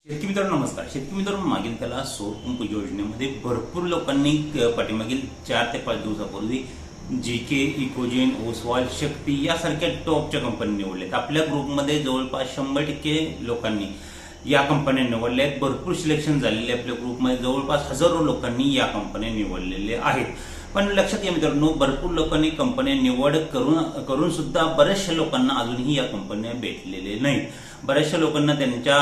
शेतकरी मित्रांनो नमस्कार. शेतकरी मित्रांनो, मागील त्याला सौर पंप योजनेमध्ये भरपूर लोकांनी पाठीमागील 4 ते 5 दिवसापूर्वी जीके, इकोजेन, ओसवाल, शक्ती यासारख्या टॉपच्या कंपनी निवडल्यात. आपल्या ग्रुपमध्ये जवळपास 100% लोकांनी या कंपन्या निवडल्या आहेत. भरपूर सिलेक्शन झालेले आपल्या ग्रुपमध्ये जवळपास हजारो लोकांनी या कंपन्या निवडलेल्या आहेत. पण लक्षात घ्या मित्रांनो, भरपूर लोकांनी कंपन्या निवड करून सुद्धा बऱ्याचशा लोकांना अजूनही या कंपन्या भेटलेल्या नाहीत. बऱ्याचशा लोकांना त्यांच्या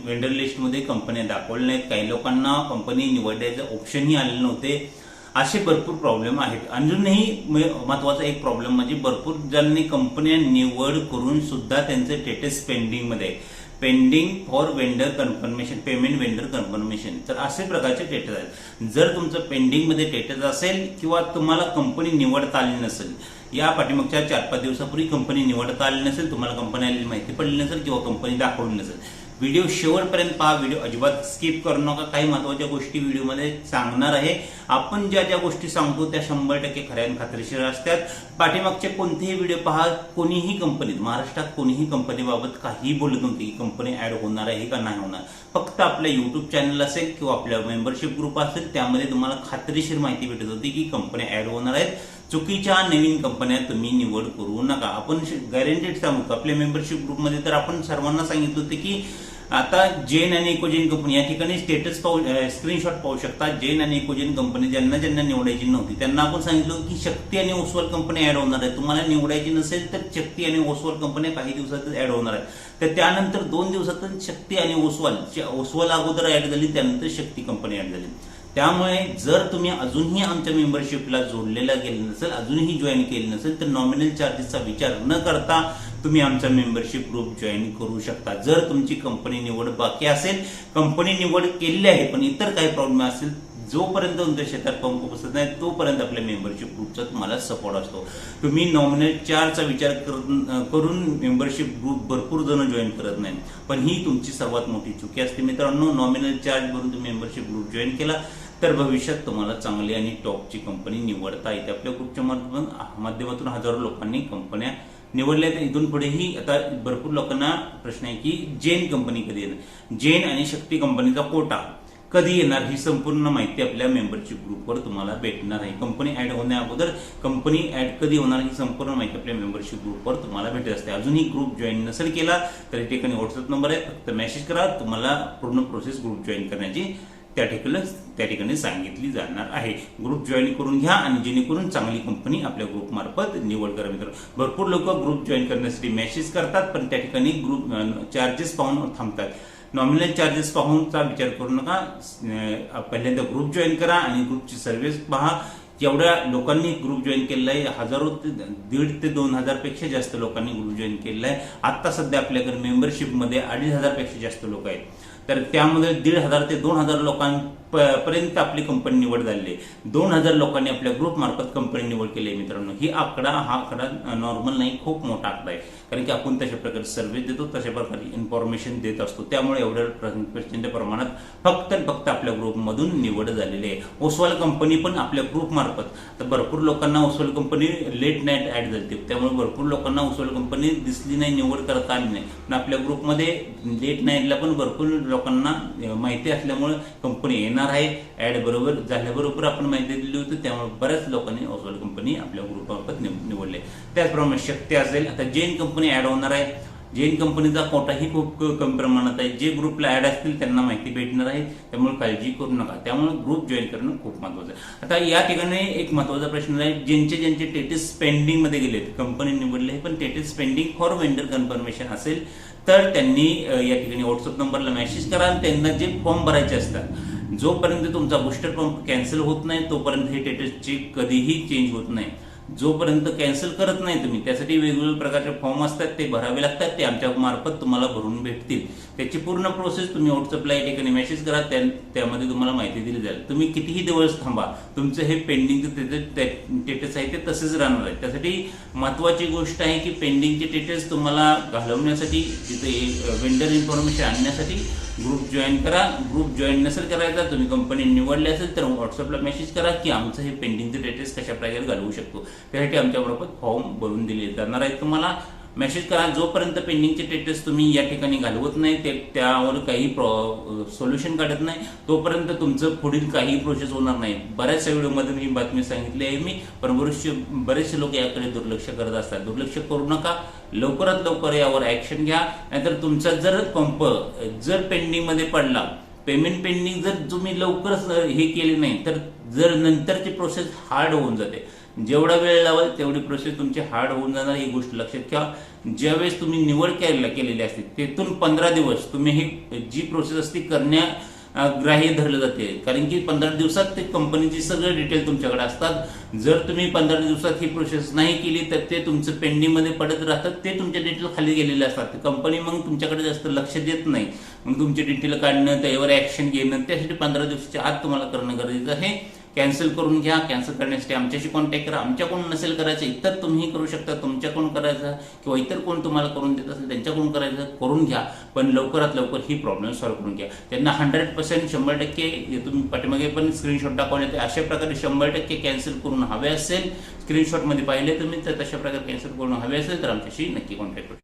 वेंडर लिस्टमध्ये कंपन्या दाखवल्या नाहीत. काही लोकांना कंपनी निवडायचं ऑप्शनही आलेले नव्हते. असे भरपूर प्रॉब्लेम आहेत. अजूनही महत्वाचा एक प्रॉब्लेम म्हणजे भरपूर जणांनी कंपन्या निवड करून सुद्धा त्यांचे स्टेटस पेंडिंगमध्ये pending for vendor confirmation, payment vendor confirmation. तर असे प्रकारचे स्टेटस आहेत. जर तुमचं पेंडिंगमध्ये स्टेटस असेल किंवा तुम्हाला कंपनी निवडता आली नसेल, या पाठीमागच्या 4-5 दिवसापूर्वी कंपनी निवडता आली नसेल, तुम्हाला कंपनी आलेली माहिती पडली नसेल किंवा कंपनी दाखवली नसेल, व्हिडिओ शेवटपर्यंत पहा. व्हिडिओ अजिबात स्किप करू नका. काही महत्वाच्या गोष्टी व्हिडिओमध्ये सांगणार आहे. आपण ज्या ज्या गोष्टी सांगतो त्या 100% खऱ्या आणि खात्रीशीर असतात. पाठीमागचे कोणतेही व्हिडिओ पहा. कोणीही कंपनीत, महाराष्ट्रात कोणीही कंपनीबाबत काही बोलत नव्हते की कंपनी ऍड होणार आहे का नाही होणार. फक्त आपल्या युट्यूब चॅनल असेल किंवा आपल्या मेंबरशिप ग्रुप असेल त्यामध्ये तुम्हाला खात्रीशीर माहिती भेटत होती की कंपनी ऍड होणार आहेत. चुकीच्या नवीन कंपन्या तुम्ही निवड करू नका. आपण गॅरंटेड सांगतो. आपल्या मेंबरशिप ग्रुपमध्ये तर आपण सर्वांना सांगितलं होतं की आता जेन आणि इकोजेन कंपनी या ठिकाणी स्टेटस स्क्रीनशॉट पाहू शकता. जेन आणि इकोजेन कंपनी ज्यांना निवडायची नव्हती त्यांना आपण सांगितलं की शक्ती आणि ओसवाल कंपनी ऍड होणार आहे. तुम्हाला निवडायची नसेल तर शक्ती आणि ओसवाल कंपन्या काही दिवसातच ऍड होणार आहेत. तर त्यानंतर 2 दिवसातच शक्ती आणि ओसवाल अगोदर ऍड झाली, त्यानंतर शक्ती कंपनी ऍड झाली. त्यामुळे जर तुम्ही अजूनही आमच्या मेंबरशिपला जोडलेला गेले नसेल, अजूनही जॉईन केले नसेल, तर नॉमिनल चार्जेसचा विचार न करता तुम्ही आमचा मेंबरशिप ग्रुप जॉईन करू शकता. जर तुमची कंपनी निवड बाकी असेल, कंपनी निवड केलेली आहे पण इतर काही प्रॉब्लेम असेल, जोपर्यंत तुमच्या शेतात पंप बसत नाही तोपर्यंत आपल्या मेंबरशिप ग्रुपचा तुम्हाला सपोर्ट असतो. तुम्ही नॉमिनल 4चा विचार करून मेंबरशिप ग्रुप भरपूर जण जॉईन करत नाही, पण ही तुमची सर्वात मोठी चुकी असते मित्रांनो. नॉमिनल चार्ज भरून तुम्ही मेंबरशिप ग्रुप जॉईन केला तर भविष्यात तुम्हाला चांगली आणि टॉपची कंपनी निवडता येते. आपल्या ग्रुपच्या माध्यमातून हजारो लोकांनी कंपन्या निवडल्या. तर इथून पुढेही आता भरपूर लोकांना प्रश्न आहे की जेन कंपनी कधी येणार, जेन आणि शक्ती कंपनीचा कोटा कधी येणार, ही संपूर्ण माहिती आपल्या मेंबरशिप ग्रुपवर तुम्हाला भेटणार आहे. कंपनी ऍड होण्या अगोदर कंपनी ऍड कधी होणार ही संपूर्ण माहिती आपल्या मेंबरशिप ग्रुपवर तुम्हाला भेटत असते. अजूनही ग्रुप जॉईन नसेल केला तर या ठिकाणी व्हॉट्सअप नंबर आहे, फक्त मेसेज करा. तुम्हाला पूर्ण प्रोसेस ग्रुप जॉईन करण्याची त्या ठिकाणी सांगितली जाणार आहे. ग्रुप जॉईन करून घ्या आणि जेणेकरून चांगली कंपनी आपल्या ग्रुप मार्फत निवड करा. मित्र, भरपूर लोक ग्रुप जॉईन करण्यासाठी मेसेज करतात पण त्या ठिकाणी ग्रुप चार्जेस पाहून थांबतात. नॉमिनल चार्जेस पाहूनचा विचार करू नका. पहिल्यांदा ग्रुप जॉईन करा आणि ग्रुपची सर्व्हिस पहा. जेवढ्या लोकांनी ग्रुप जॉईन केलेला आहे, हजारो 1,500 ते 2,000 पेक्षा जास्त लोकांनी ग्रुप जॉईन केलेला आहे. आता सध्या आपल्याकडे मेंबरशिपमध्ये 2,500 पेक्षा जास्त लोक आहेत. तर त्यामध्ये 1,500 ते 2,000 लोकांपर्यंत आपली कंपनी निवड झालेली आहे. 2,000 लोकांनी आपल्या ग्रुप मार्फत कंपनी निवड केली आहे. मित्रांनो, हा आकडा नॉर्मल नाही, खूप मोठा आकडा आहे. कारण की आपण तशा प्रकारे सर्व्हिस देतो, तशा प्रकारे इन्फॉर्मेशन देत असतो. त्यामुळे एवढ्या प्रचंड प्रमाणात फक्त आपल्या ग्रुपमधून निवड झालेली आहे. ओसवाल कंपनी पण आपल्या ग्रुप मार्फत, तर भरपूर लोकांना Oswal company late night add झाली, त्यामुळे भरपूर लोकांना ओसवाल कंपनी दिसली नाही, निवड करता आली नाही. पण आपल्या ग्रुपमध्ये लेट नाईटला पण भरपूर लोकांना माहिती असल्यामुळे कंपनी येणार आहे. ऍड बरोबर झाल्याबरोबर आपण माहिती दिली होती, त्यामुळे बऱ्याच लोकांनी ओसवाल कंपनी आपल्या ग्रुप मार्फत निवडले. त्याचप्रमाणे शक्ती असेल. आता जेन कंपनी ऍड होणार आहे. जेन कंपनीचा कोटाही खूप कमी प्रमाणात आहे. जे ग्रुपला ऍड असतील त्यांना माहिती भेटणार आहे, त्यामुळे काळजी करू नका. त्यामुळे ग्रुप जॉईन करणं खूप महत्वाचं आहे. आता या ठिकाणी एक महत्वाचा प्रश्न आहे, ज्यांचे स्टेटस पेंडिंग मध्ये गेलेत, कंपनी निवडले पण status pending for vendor confirmation असेल तर त्यांनी या ठिकाणी व्हॉट्सअप नंबरला मेसेज करा आणि त्यांना जे फॉर्म भरायचे असतात, जोपर्यंत तुमचा बुस्टर पंप कॅन्सल होत नाही तोपर्यंत हे स्टेटसची कधीही चेंज होत नाही. जोपर्यंत कॅन्सल करत नाही तुम्ही, त्यासाठी वेगवेगळ्या प्रकारचे फॉर्म असतात, ते भरावे लागतात. ते आमच्या मार्फत तुम्हाला भरून भेटतील. त्याची पूर्ण प्रोसेस तुम्ही व्हॉट्सअपला या ठिकाणी मेसेज करा, त्यामध्ये तुम्हाला माहिती दिली जाईल. तुम्ही कितीही दिवस थांबा, तुमचं हे पेंडिंगचं स्टेटस आहे ते तसेच राहणार आहे. त्यासाठी महत्वाची गोष्ट आहे की पेंडिंगचे स्टेटस तुम्हाला घालवण्यासाठी, तिथे वेंडर इन्फॉर्मेशन आणण्यासाठी ग्रुप जॉईन करा. ग्रुप जॉईन नसेल करायचा, तुम्ही कंपनी निवडली असेल तर व्हॉट्सअपला मेसेज करा की आमचं हे पेंडिंगचे स्टेटस कशा प्रकारे घालवू शकतो. त्यासाठी आमच्यामार्फत फॉर्म भरून दिले जाणार आहेत तुम्हाला. मेसेज करा. जोपर्यंत पेंडिंगचे स्टेटस तुम्ही या ठिकाणी घालवत नाही, त्यावर काही सोल्युशन काढत नाही, तोपर्यंत तुमचं पुढील काही प्रोसेस होणार नाही. बऱ्याचशा व्हिडिओमध्ये मी बातमी सांगितली आहे मी, पण बरेचसे लोक याकडे दुर्लक्ष करत असतात. दुर्लक्ष करू नका, लवकरात लवकर यावर ऍक्शन घ्या. नाहीतर तुमचा जर पंप जर पेंडिंग मध्ये पडला, पेमेंट पेंडिंग जर तुम्ही लवकरच हे केले नाही, तर जर नंतरची प्रोसेस हार्ड होऊन जाते. जेवढा वेळ लावाल तेवढी प्रोसेस तुमची हार्ड होऊन जाणार, ही गोष्ट लक्षात ठेवा. ज्यावेळेस तुम्ही निवड केलेली असते तिथून 15 दिवस तुम्ही ही जी प्रोसेस असते ग्राह्य धरलं जाते, कारण की 15 दिवसात ते कंपनीची सगळे डिटेल तुमच्याकडे असतात. जर तुम्ही 15 दिवसात ही प्रोसेस नाही केली तर ते तुमचं पेंडिंग मध्ये पडत राहतात, ते तुमचे डिटेल खाली गेलेले असतात. कंपनी मग तुमच्याकडे जास्त लक्ष देत नाही. मग तुमचे डिटेल काढणं, त्यावर ऍक्शन घेणं, त्यासाठी 15 दिवसाच्या आत तुम्हाला करणं गरजेचं आहे. कॅन्सल करून घ्या. कॅन्सल करण्यासाठी आमच्याशी कॉन्टॅक्ट करा. आमच्याकडून नसेल करायचं इतर तुम्ही करू शकता, तुमच्याकडून करायचं किंवा इतर कोण तुम्हाला करून देत असेल त्यांच्याकडून करायचं, करून घ्या. पण लवकरात लवकर ही प्रॉब्लेम सॉल्व्ह करून घ्या. त्यांना 100% 100% तुम्ही पाठीमागे पण स्क्रीनशॉट दाखवले ते अशा प्रकारे 100% कॅन्सल करून हवे असेल, स्क्रीनशॉट मध्ये पाहिले तुम्ही, तर तशा प्रकारे कॅन्सल करून हवे असेल तर आमच्याशी नक्की कॉन्टॅक्ट करा.